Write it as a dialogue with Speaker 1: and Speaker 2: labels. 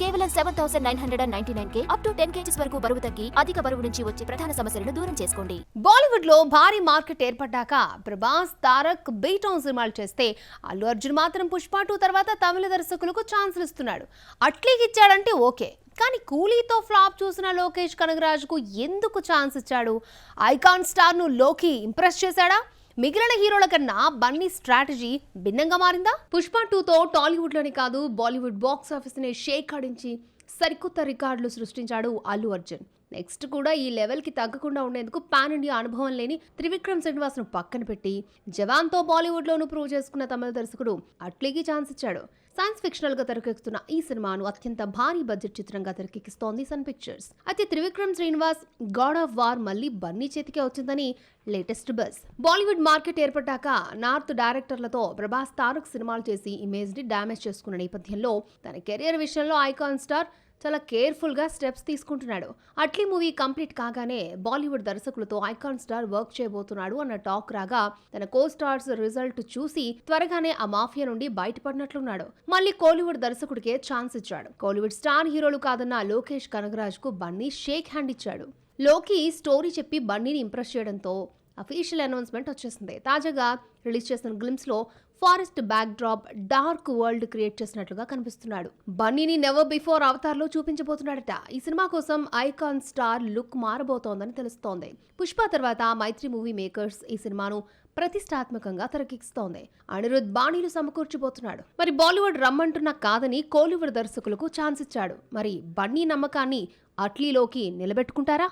Speaker 1: కేవలం 7,999K up to 10 kgs వరకు బరువు తగ్గి అధిక బరువు నుంచి వచ్చే ప్రధాన సమస్యలను దూరం చేసుకోండి.
Speaker 2: బాలీవుడ్ లో భారీ మార్కెట్ ఏర్పడ్డాక ప్రభాస్, తారక్, బీటౌన్ సినిమాలు చేస్తే అల్లు అర్జున్ మాత్రం పుష్ప 2 తర్వాత తమిళ దర్శకులకు ఛాన్సులు ఇస్తున్నాడు. అట్లీకి ఇచ్చాడంటే ఓకే, కానీ కూలీతో ఫ్లాప్ చూసిన లోకేష్ కనగరాజ్కు ఎందుకు ఛాన్స్ ఇచ్చాడు? ఐకాన్ స్టార్ ను లోకి ఇంప్రెస్ చేశాడా? మిగిలిన హీరోల కన్నా బన్నీ స్ట్రాటజీ భిన్నంగా మారిందా? పుష్ప 2తో టాలీవుడ్ లోనే కాదు బాలీవుడ్ బాక్స్ ఆఫీస్ ని షేక్ ఆడించి సరికొత్త రికార్డులు సృష్టించాడు అల్లు అర్జున్. నెక్స్ట్ కూడా ఈ లెవెల్ కి తగ్గకుండా ఉండేందుకు పాన్ ఇండియా అనుభవం లేని త్రివిక్రమ్ శ్రీనివాస్ ను పక్కన పెట్టి జవాన్ తో బాలీవుడ్ లోను ప్రూవ్ చేసుకున్న తమిళ దర్శకుడు అట్లీకి ఛాన్స్ ఇచ్చాడు. సైన్స్ ఫిక్షనల్ గా తెరకెక్కుతున్న ఈ సినిమాను అత్యంత భారీ బడ్జెట్ చిత్రంగా తెరకెక్కిస్తోంది సన్ పిక్చర్స్. అయితే Trivikram Srinivas God of War మళ్ళీ బన్నీ చేతికే వచ్చిందని లేటెస్ట్ బజ్. బాలీవుడ్ మార్కెట్ ఏర్పడ్డాక నార్త్ డైరెక్టర్లతో ప్రభాస్, తారక్ సినిమాలు చేసి ఇమేజ్ ని డ్యామేజ్ చేసుకున్న నేపథ్యంలో తన కెరియర్ విషయంలో ఐకాన్ స్టార్ చాలా కేర్ఫుల్ గా స్టెప్స్ తీసుకుంటున్నాడు. అట్లీ మూవీ కంప్లీట్ కాగానే బాలీవుడ్ దర్శకులతో ఐకాన్ స్టార్ వర్క్ చేయబోతున్నాడు అన్న టాక్ రాగా తన కో స్టార్స్ రిజల్ట్ చూసి త్వరగానే ఆ మాఫియా నుండి బయటపడినట్లున్నాడు. మళ్ళీ కోలీవుడ్ దర్శకుడికే ఛాన్స్ ఇచ్చాడు. కోలీవుడ్ స్టార్ హీరోలు కాదన్న లోకేష్ కనగరాజ్ కు బన్నీ షేక్ హ్యాండ్ ఇచ్చాడు. లోకి స్టోరీ చెప్పి బన్నీని ఇంప్రెస్ చేయడంతో అఫీషియల్ అనౌన్స్మెంట్ వచ్చేసింది. తాజాగా రిలీజ్ చేసిన గ్లిమ్స్ లో forest back drop, dark world create చేసినట్లుగా కనిపిస్తున్నాడు. బన్నీని నెవర్ బిఫోర్ అవతార్ లో చూపించబోతున్నాడట. ఈ సినిమా కోసం ఐకాన్ స్టార్ లుక్ మారబోతోందని తెలుస్తోంది. పుష్ప తర్వాత మైత్రి మూవీ మేకర్స్ ఈ సినిమాను ప్రతిష్టాత్మకంగా తెరకెక్కిస్తోంది. అనిరుద్ బాణీలు సమకూర్చిపోతున్నాడు. మరి బాలీవుడ్ రమ్మంటున్నా కాదని కోలీవుడ్ దర్శకులకు ఛాన్స్ ఇచ్చాడు. మరి బన్నీ నమ్మకాన్ని అట్లీలోకి నిలబెట్టుకుంటారా?